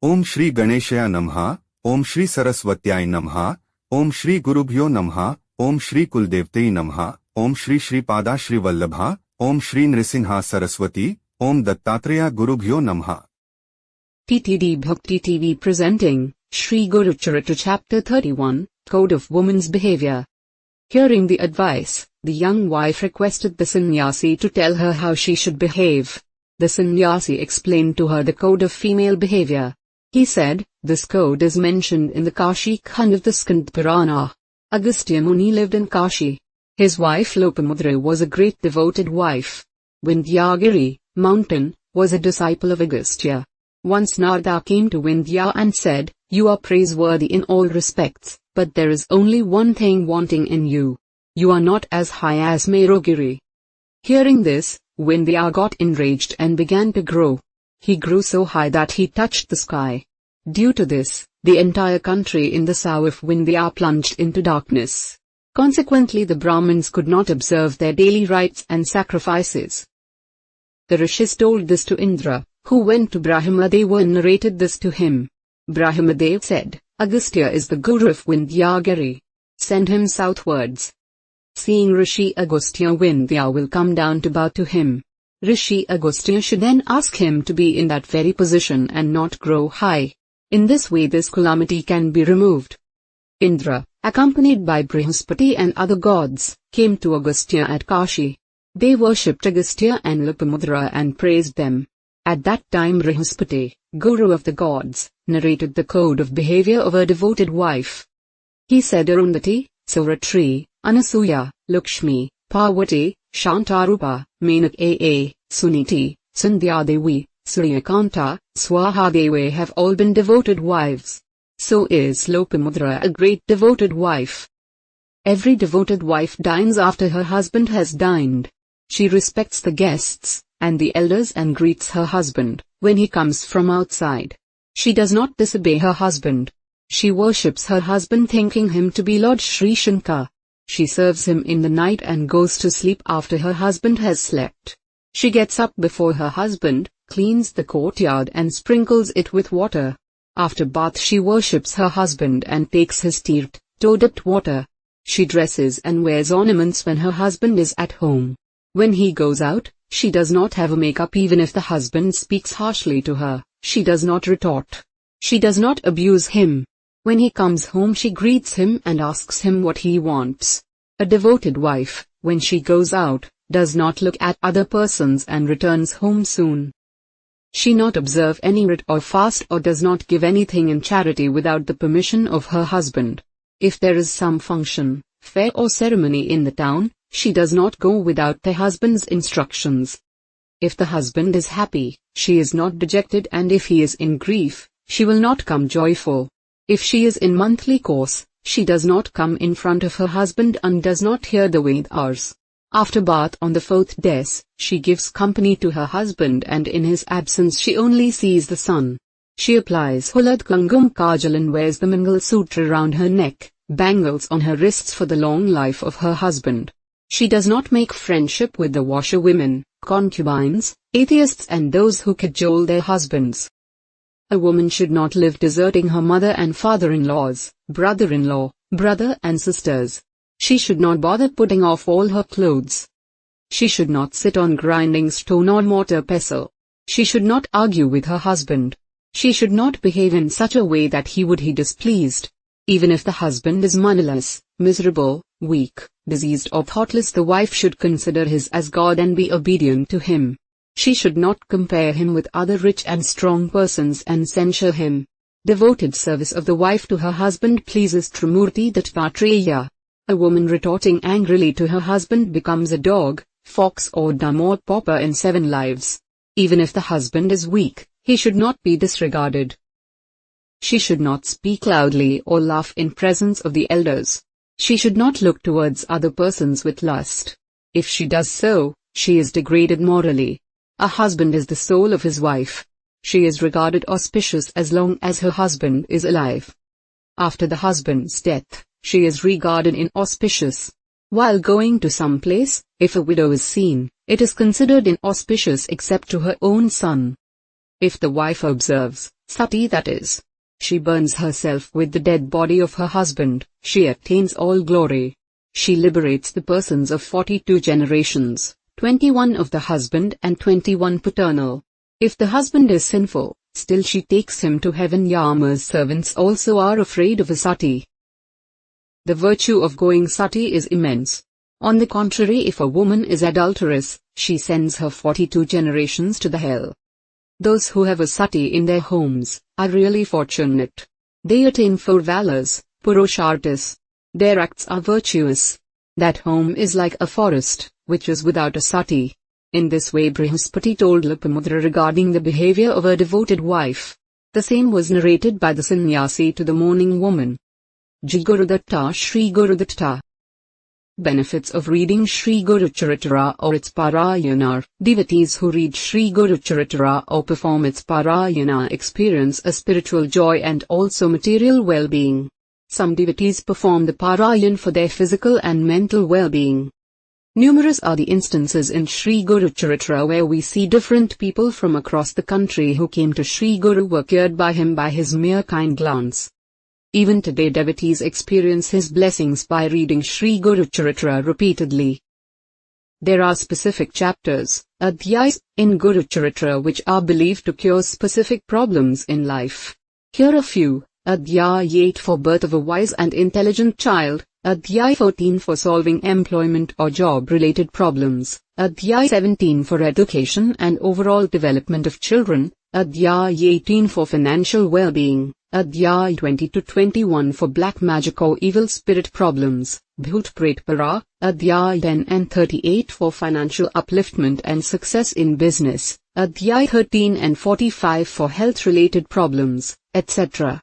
Om Shri Ganeshaya Namaha, Om Shri Saraswatyaya Namaha, Om Shri Gurubhyo Namaha, Om Shri Kuldevtai Namaha, Om Shri Shri Pada Shri Vallabha, Om Shri Nrisingha Saraswati, Om Dattatreya Gurubhyo Namaha. TTD Bhakti TV presenting Shri Guru Charithra Chapter 31, Code of Woman's Behavior. Hearing the advice, the young wife requested the sannyasi to tell her how she should behave. The sannyasi explained to her the code of female behavior. He said, this code is mentioned in the Kashi Khand of the Skand Purana. Agastya Muni lived in Kashi. His wife Lopamudra was a great devoted wife. Vindhyagiri, mountain, was a disciple of Agastya. Once Narada came to Vindhya and said, you are praiseworthy in all respects, but there is only one thing wanting in you. You are not as high as Merogiri. Hearing this, Vindhya got enraged and began to grow. He grew so high that he touched the sky. Due to this, the entire country in the south of Vindhya plunged into darkness. Consequently, the Brahmins could not observe their daily rites and sacrifices. The rishis told this to Indra, who went to Brahmadeva and narrated this to him. Brahmadev said, Agastya is the guru of Vindhyagiri. Send him southwards. Seeing Rishi Agastya, Vindhya will come down to bow to him. Rishi Agastya should then ask him to be in that very position and not grow high. In this way this calamity can be removed. Indra, accompanied by Brihaspati and other gods, came to Agastya at Kashi. They worshipped Agastya and Lopamudra and praised them. At that time Brihaspati, guru of the gods, narrated the code of behavior of a devoted wife. He said, Arundhati, Saratri, Anasuya, Lakshmi, Parvati, Shantarupa, Menak Aa, Suniti, Sandhyadevi, Suryakanta, Swahadevi have all been devoted wives. So is Lopamudra a great devoted wife. Every devoted wife dines after her husband has dined. She respects the guests and the elders and greets her husband when he comes from outside. She does not disobey her husband. She worships her husband thinking him to be Lord Sri Shankar. She serves him in the night and goes to sleep after her husband has slept. She gets up before her husband, cleans the courtyard and sprinkles it with water. After bath she worships her husband and takes his teert, toe-dipped water. She dresses and wears ornaments when her husband is at home. When he goes out, she does not have a makeup even if the husband speaks harshly to her, she does not retort. She does not abuse him. When he comes home she greets him and asks him what he wants. A devoted wife, when she goes out, does not look at other persons and returns home soon. She not observe any rite or fast or does not give anything in charity without the permission of her husband. If there is some function, fair or ceremony in the town, she does not go without the husband's instructions. If the husband is happy, she is not dejected, and if he is in grief, she will not come joyful. If she is in monthly course, she does not come in front of her husband and does not hear the Vedas. After bath on the 4th day, she gives company to her husband, and in his absence she only sees the sun. She applies Hulad Kangum Kajal and wears the Mangal Sutra around her neck, bangles on her wrists for the long life of her husband. She does not make friendship with the washerwomen, concubines, atheists and those who cajole their husbands. A woman should not live deserting her mother and father-in-laws, brother-in-law, brother and sisters. She should not bother putting off all her clothes. She should not sit on grinding stone or mortar pestle. She should not argue with her husband. She should not behave in such a way that he would be displeased. Even if the husband is moneyless, miserable, weak, diseased or thoughtless, the wife should consider his as God and be obedient to him. She should not compare him with other rich and strong persons and censure him. Devoted service of the wife to her husband pleases Trimurti Dattatreya. A woman retorting angrily to her husband becomes a dog, fox or dumb or pauper in 7 lives. Even if the husband is weak, he should not be disregarded. She should not speak loudly or laugh in presence of the elders. She should not look towards other persons with lust. If she does so, she is degraded morally. A husband is the soul of his wife. She is regarded auspicious as long as her husband is alive. After the husband's death, she is regarded inauspicious. While going to some place, if a widow is seen, it is considered inauspicious except to her own son. If the wife observes, Sati, that is. She burns herself with the dead body of her husband, she attains all glory. She liberates the persons of 42 generations, 21 of the husband and 21 paternal. If the husband is sinful, still she takes him to heaven. Yama's servants also are afraid of a sati. The virtue of going sati is immense. On the contrary, if a woman is adulterous, she sends her 42 generations to the hell. Those who have a sati in their homes are really fortunate. They attain 4 valors, purusharthas. Their acts are virtuous. That home is like a forest, which is without a sati. In this way Brihaspati told Lopamudra regarding the behavior of a devoted wife. The same was narrated by the sannyasi to the mourning woman. Jai Gurudatta, Shri Gurudatta. Benefits of reading Shri Guru Charithra or its Parayana. Devotees who read Shri Guru Charithra or perform its Parayana experience a spiritual joy and also material well-being. Some devotees perform the Parayan for their physical and mental well-being. Numerous are the instances in Shri Guru Charithra where we see different people from across the country who came to Shri Guru were cured by him by his mere kind glance. Even today devotees experience his blessings by reading Shri Guru Charithra repeatedly. There are specific chapters, adhyayas, in Guru Charithra which are believed to cure specific problems in life. Here are a few. Adhyay 8 for birth of a wise and intelligent child, Adhyay 14 for solving employment or job-related problems, Adhyay 17 for education and overall development of children, Adhyay 18 for financial well-being, Adhyay 20-21 for black magic or evil spirit problems, Bhut Pret Para, Adhyay 10 and 38 for financial upliftment and success in business, Adhyay 13 and 45 for health-related problems, etc.